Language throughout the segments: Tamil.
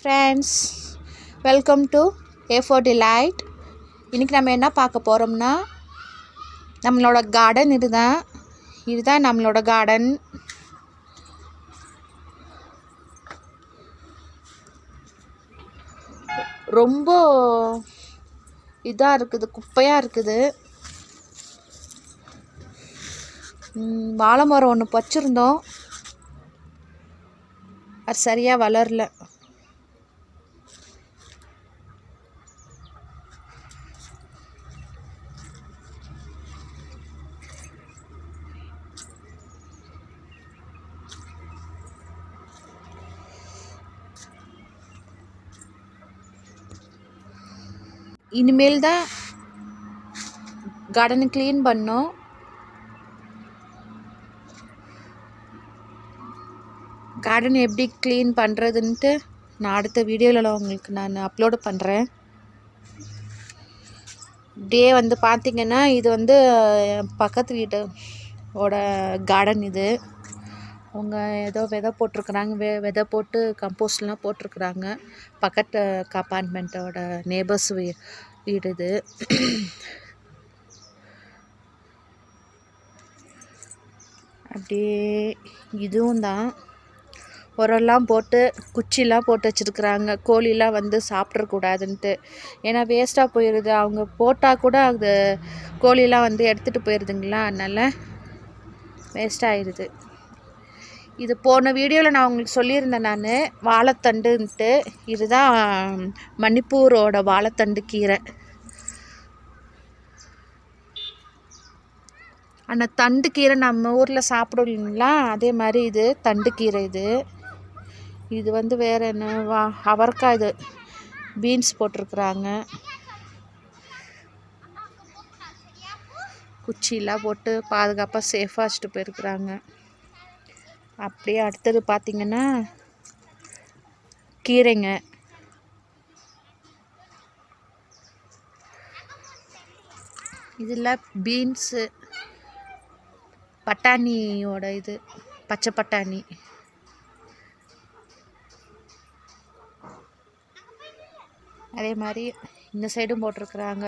Friends, welcome to A4 Delight. இன்றைக்கி நம்ம என்ன பார்க்க போகிறோம்னா, நம்மளோட கார்டன் இதுதான் நம்மளோட கார்டன். ரொம்ப இதாக இருக்குது, குப்பையாக இருக்குது. வாழை மரம் ஒன்று வச்சுருந்தோம், அது சரியாக வளரல. இனிமேல் தான் கார்டனை க்ளீன் பண்ணோம். கார்டன் எப்படி க்ளீன் பண்ணுறதுன்ட்டு நான் அடுத்த வீடியோவில் உங்களுக்கு நான் அப்லோடு பண்ணுறேன். இப்படியே பார்த்திங்கன்னா, இது பக்கத்து வீட்டோட கார்டன். இது அவங்க ஏதோ விதை போட்டிருக்குறாங்க, விதை போட்டு கம்போஸ்ட்லாம் போட்டிருக்குறாங்க. பக்கத்து அப்பார்ட்மெண்ட்டோட நேபர்ஸ் வீடு இது. அப்படியே இதுவும் தான் உரம்லாம் போட்டு குச்சிலாம் போட்டு வச்சுருக்குறாங்க. கோழிலாம் சாப்பிட்றக்கூடாதுன்ட்டு, ஏன்னா வேஸ்ட்டாக போயிடுது. அவங்க போட்டால் கூட அது கோழிலாம் எடுத்துகிட்டு போயிடுதுங்களா, அதனால் வேஸ்ட்டாகிடுது. இது போன வீடியோவில் நான் உங்களுக்கு சொல்லியிருந்தேன், நான் வாழைத்தண்டுன்ட்டு. இதுதான் மணிப்பூரோட வாழைத்தண்டு கீரை. அந்த தண்டு கீரை நம்ம ஊரில் சாப்பிடும் இல்லைங்களா, அதே மாதிரி இது தண்டு கீரை. இது வேறு என்ன அவரைக்காய், இது பீன்ஸ் போட்டிருக்குறாங்க. குச்சிலாம் போட்டு பாதுகாப்பாக சேஃபாக வச்சுட்டு போயிருக்குறாங்க. அப்படியே அடுத்தது பார்த்திங்கன்னா கீரைங்க. இதில் பீன்ஸு, பட்டாணியோட இது பச்சை பட்டாணி. அதே மாதிரி இந்த சைடும் போட்டிருக்குறாங்க.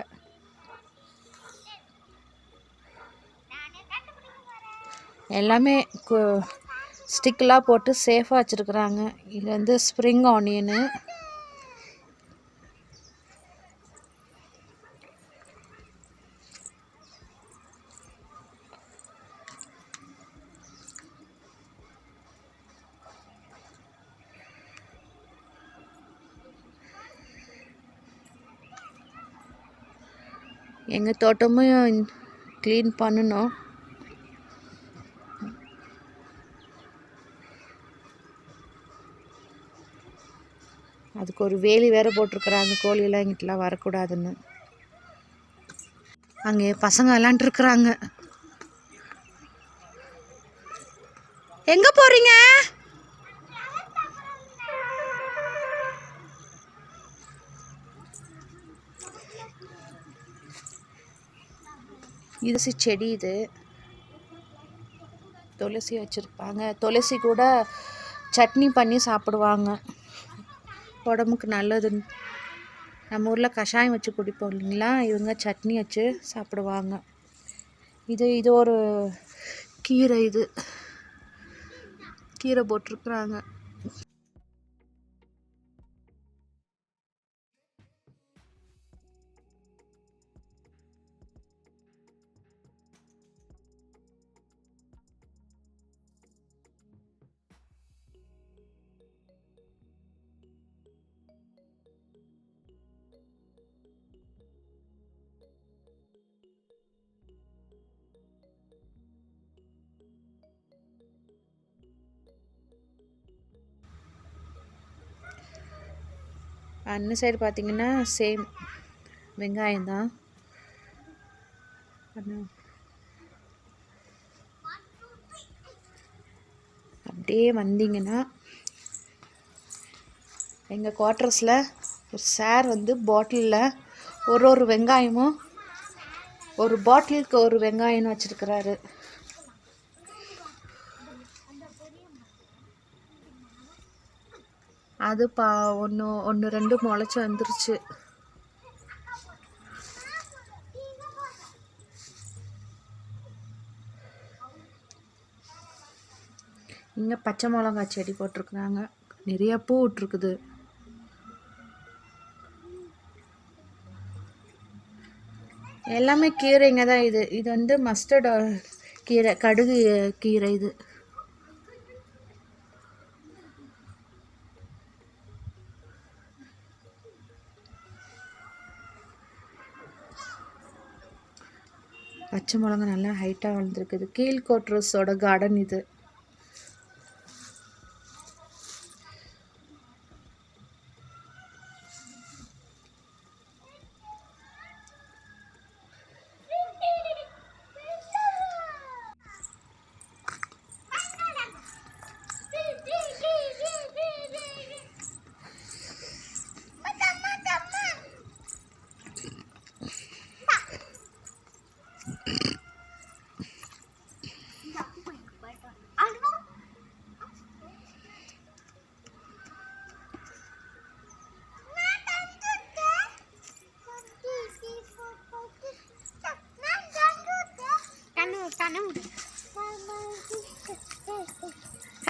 எல்லாமே ஸ்டிக்கெலாம் போட்டு சேஃபாக வச்சுருக்குறாங்க. இது ஸ்ப்ரிங் ஆனியனு. எங்கள் தோட்டமும் க்ளீன் பண்ணணும். அதுக்கு ஒரு வேலி வேறு போட்டிருக்குறாங்க, கோழியெல்லாம் இங்கிட்டலாம் வரக்கூடாதுன்னு. அங்கே பசங்க விளாண்டுருக்குறாங்க. எங்கே போகிறீங்க? இது செடி. இது துளசி வச்சுருப்பாங்க. துளசி கூட சட்னி பண்ணி சாப்பிடுவாங்க, உடம்புக்கு நல்லதுன்னு. நம்ம ஊரில் கஷாயம் வச்சு குடிப்போம் இல்லைங்களா, இவங்க சட்னி வச்சு சாப்பிடுவாங்க. இது ஒரு கீரை. இது கீரை போட்டிருக்குறாங்க. அந்த சைடு பார்த்திங்கன்னா சேம் வெங்காயம் தான். அப்படியே வந்தீங்கன்னா எங்கள் குவார்ட்டர்ஸில் ஒரு சார் பாட்டிலில் ஒரு வெங்காயமும், ஒரு பாட்டிலுக்கு ஒரு வெங்காயம்னு வச்சுருக்கிறாரு. அது ஒன்று ரெண்டு முளைச்சி வந்துருச்சு. இங்கே பச்சை மிளகாய் செடி போட்டிருக்குறாங்க. நிறைய பூ விட்டுருக்குது. எல்லாமே கீரைங்க தான். இது வந்து மஸ்டர்ட் கீரை, கடுகு கீரை. இது பச்சை மிளகா நல்லா ஹைட்டாக வளர்ந்துருக்குது. கீழ்கோட்ரஸோட கார்டன் இது.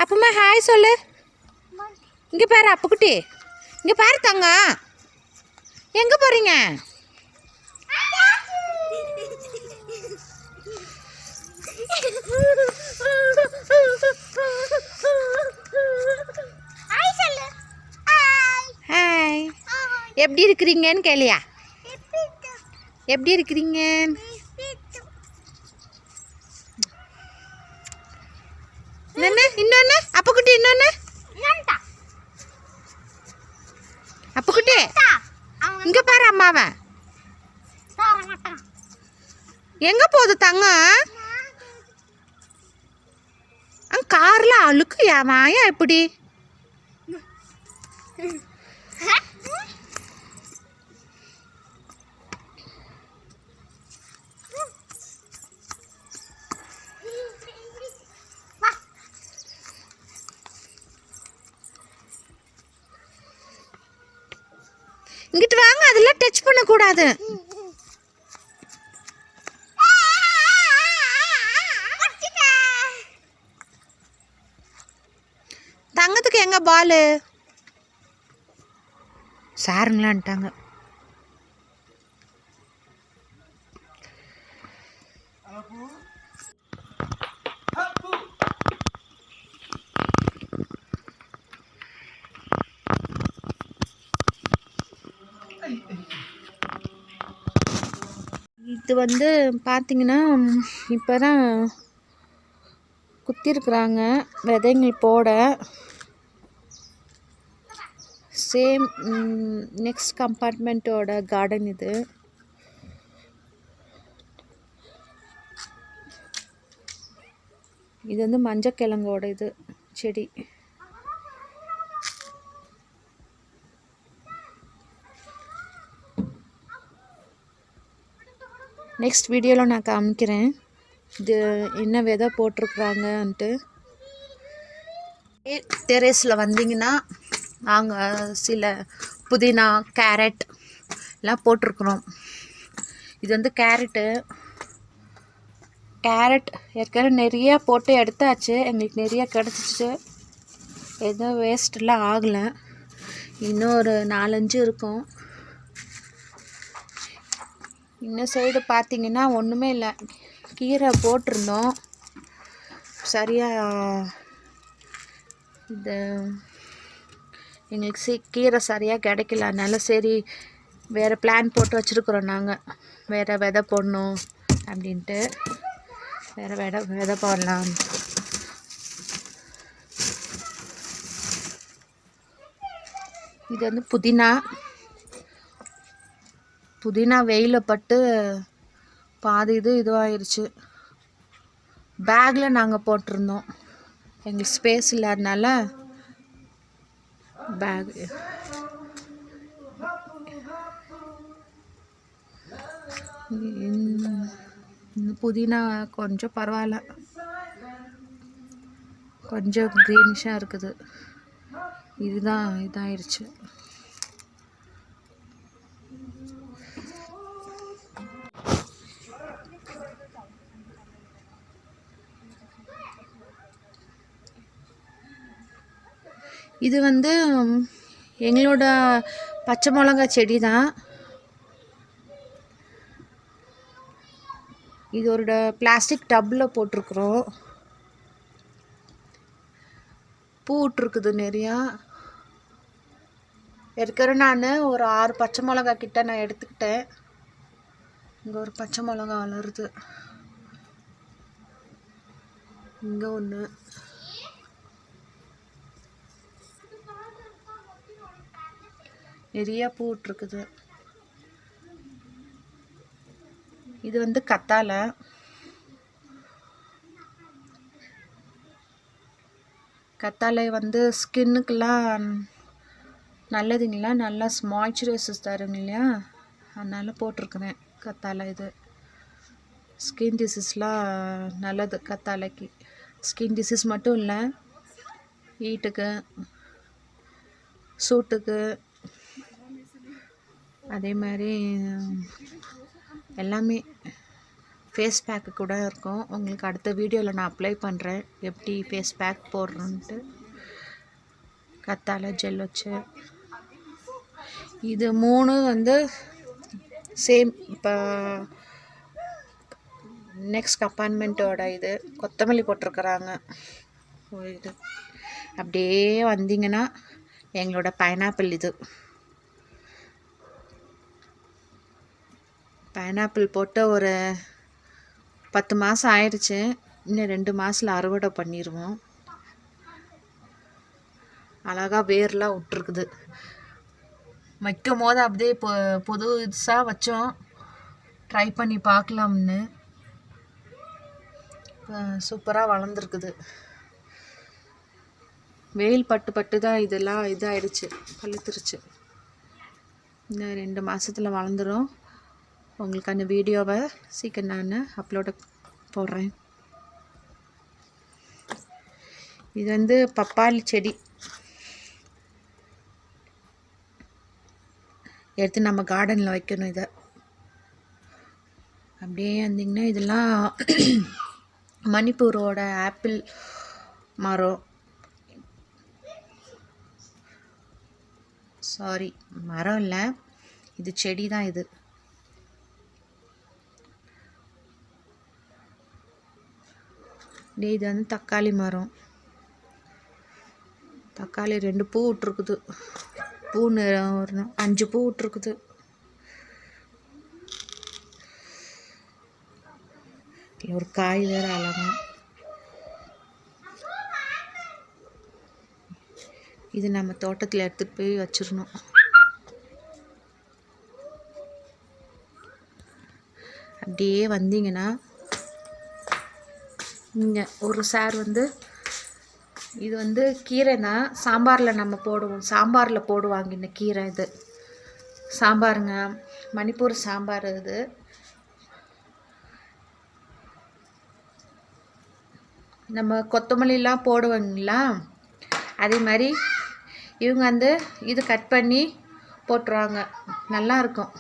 அப்பமா ஹாய் சொல்லு. இங்கே பாரு அப்புக்குட்டி, இங்கே பாரு தங்க. எங்கே போகிறீங்க? ஹாய், எப்படி இருக்கிறீங்கன்னு கேளியா? எப்படி இருக்கிறீங்க? இன்னொன்னு அப்புக்குட்டி, இன்னொன்னு அப்புக்குட்டி, இங்க பாரு அம்மாவை. எங்க போகுது தங்க? கார்ல அழுக்கு ஏமாயா எப்படி? இங்கிட்டு வாங்க, அதெல்லாம் டச் பண்ணக்கூடாது. தங்கத்துக்கு எங்க பாலு? சாருங்களான்ட்டாங்க. இது வந்து பார்த்திங்கன்னா இப்போ தான் குத்திருக்குறாங்க விதைங்கள் போட. சேம் நெக்ஸ்ட் கம்பார்ட்மெண்ட்டோட கார்டன் இது. இது வந்து மஞ்சக்கிழங்கோட இது செடி. நெக்ஸ்ட் வீடியோவில் நான் காமிக்கிறேன் இது என்ன விதை போட்டிருக்குறாங்கன்ட்டு. டெரேஸில் வந்தீங்கன்னா நாங்கள் சில புதினா, கேரட் எல்லாம் போட்டிருக்குறோம். இது வந்து கேரட் ஏற்கனவே நிறையா போட்டு எடுத்தாச்சு. எங்களுக்கு நிறையா கிடச்சிச்சு. எதுவும் வேஸ்டெல்லாம் ஆகலை. இன்னும் ஒரு 4-5 இருக்கும். இந்த சைடு பார்த்திங்கன்னா ஒன்றுமே இல்லை. கீரை போட்டிருந்தோம், சரியாக இது எங்களுக்கு கீரை சரியாக கிடைக்கல. அதனால சரி வேறு பிளான் போட்டு வச்சுருக்குறோம். நாங்கள் வேறு விதை போடணும் அப்படின்ட்டு வேறு விதை போடலாம். இது வந்து புதினா வெயிலில் பட்டு பாதி இதுவாகிருச்சு. பேக்கில் நாங்கள் போட்டிருந்தோம். எங்களுக்கு ஸ்பேஸ் இல்லாதனால பேக். இந்த புதினா கொஞ்சம் பரவாயில்ல, கொஞ்சம் க்ரீனிஷாக இருக்குது. இதுதான் இதாயிருச்சு. இது வந்து எங்களோட பச்சை மிளகாய் செடி தான். இது ஒரு பிளாஸ்டிக் டப்பில் போட்டிருக்குறோம். பூ விட்டுருக்குது நிறையா. ஏற்கனவே நான் ஒரு 6 பச்சை மிளகாய் கிட்ட நான் எடுத்துக்கிட்டேன். இங்கே ஒரு பச்சை மிளகாய் வளருது. இங்கே ஒன்று. நிறைய பூ விட்டுருக்குது. இது வந்து கத்தாழை. கத்தாழை வந்து ஸ்கின்னுக்கெல்லாம் நல்லதுங்களா, நல்லா மாய்ஸ்சரைசஸ் தருங்க இல்லையா, அதனால் போட்டிருக்குறேன் கத்தாழை. இது ஸ்கின் டிசீஸ்லாம் நல்லது கத்தாழைக்கு. ஸ்கின் டிசீஸ் மட்டும் இல்லை, ஹீட்டுக்கு, சூட்டுக்கு, அதே மாதிரி எல்லாமே. ஃபேஸ் பேக்கு கூட இருக்கும். உங்களுக்கு அடுத்த வீடியோவில் நான் அப்ளை பண்ணுறேன் எப்படி ஃபேஸ் பேக் போடுறோன்ட்டு. கத்தாழை ஜெல் வச்சு இது 3 வந்து சேம். இப்போ நெக்ஸ்ட் அப்பார்ட்மெண்ட்டோட இது கொத்தமல்லி போட்டிருக்குறாங்க. இது அப்படியே வந்தீங்கன்னா எங்களோட பைனாப்பிள். இது பைனாப்பிள் போட்டு ஒரு 10 மாதம் ஆயிடுச்சு. இன்னும் 2 மாதத்தில் அறுவடை பண்ணிடுவோம். அழகாக வேர்லாம் விட்டுருக்குது. வைக்கும் போது அப்படியே புதுசாக வச்சோம், ட்ரை பண்ணி பார்க்கலாம்னு. சூப்பராக வளர்ந்துருக்குது. வெயில் பட்டு தான் இதெல்லாம் இதாகிடுச்சு, பழுத்துருச்சு. இன்னும் 2 மாதத்தில் வளர்ந்துடும். உங்களுக்கு அந்த வீடியோவை சீக்கிரம் நான் அப்லோட போடுறேன். இது வந்து பப்பாளி செடி. எடுத்து நம்ம கார்டனில் வைக்கணும். இதை அப்படியே வந்திங்கன்னா இதெல்லாம் மணிப்பூரோட ஆப்பிள் மரம். சாரி, மரம் இல்லை, இது செடி தான். இது இது வந்து தக்காளி மரம். தக்காளி 2 பூ விட்டுருக்குது. பூ ஒரு 5 பூ விட்டுருக்குது. ஒரு காய் வேறு அழகா. இது நம்ம தோட்டத்தில் எடுத்துகிட்டு போய் வச்சிடணும். அப்படியே வந்தீங்கன்னா இங்கே ஒரு சார் வந்து இது வந்து கீரை தான். சாம்பாரில் நம்ம போடுவோம், சாம்பாரில் போடுவாங்க இந்த கீரை. இது சாம்பாருங்க, மணிப்பூர் சாம்பார். இது நம்ம கொத்தமல்லிலாம் போடுவாங்களா, அதே மாதிரி இவங்க வந்து இது கட் பண்ணி போட்டுருவாங்க. நல்லாயிருக்கும்.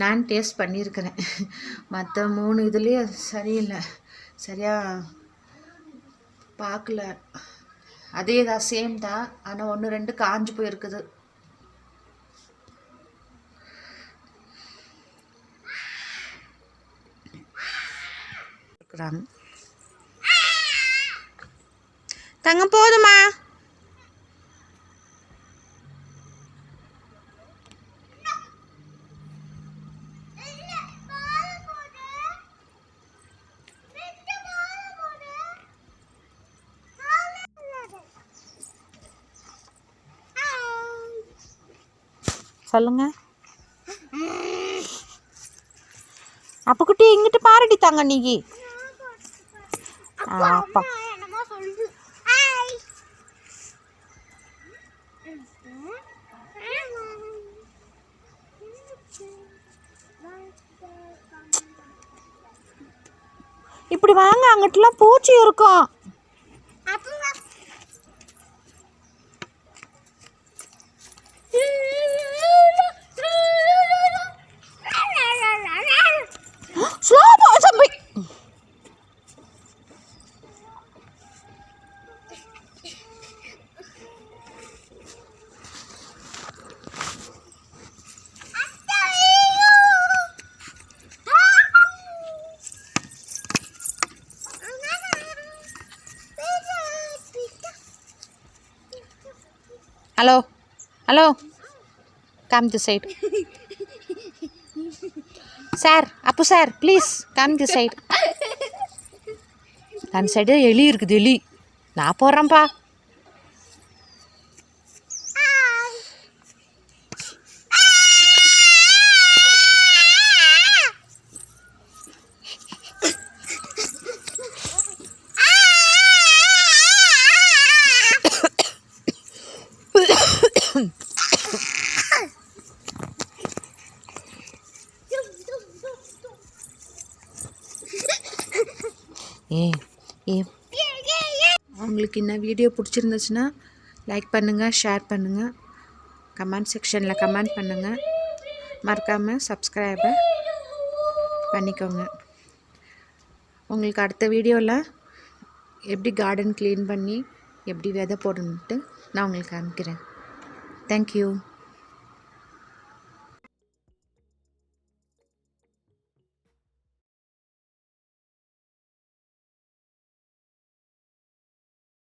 நான் டேஸ்ட் பண்ணியிருக்கிறேன். மற்ற 3 இதுலேயும் சரியில்லை, சரியாக பார்க்கல. அதே தான், சேம் தான். ஆனால் 1 2 காஞ்சு போயிருக்குது. தங்கம் போதுமா? சொல்லுங்க. அப்ப குட்டி இங்கிட்டு பாருடி தாங்க நீங்க. அப்பா இப்படி வாங்க, அங்கிட்டலாம் பூச்சி இருக்கும். Hello hello come the side. Sir அப்பு sir please come the side. அந்த சைடு எலி இருக்குது, எலி. நான் போடுறேன்ப்பா. உங்களுக்கு இந்த வீடியோ பிடிச்சிருந்துச்சுன்னா லைக் பண்ணுங்கள், ஷேர் பண்ணுங்கள், கமெண்ட் செக்ஷனில் கமெண்ட் பண்ணுங்கள். மறக்காமல் சப்ஸ்கிரைபை பண்ணிக்கோங்க. உங்களுக்கு அடுத்த வீடியோவில் எப்படி கார்டன் க்ளீன் பண்ணி எப்படி விதை போடணுன்ட்டு நான் உங்களுக்கு காமிக்கிறேன். தேங்க்யூ.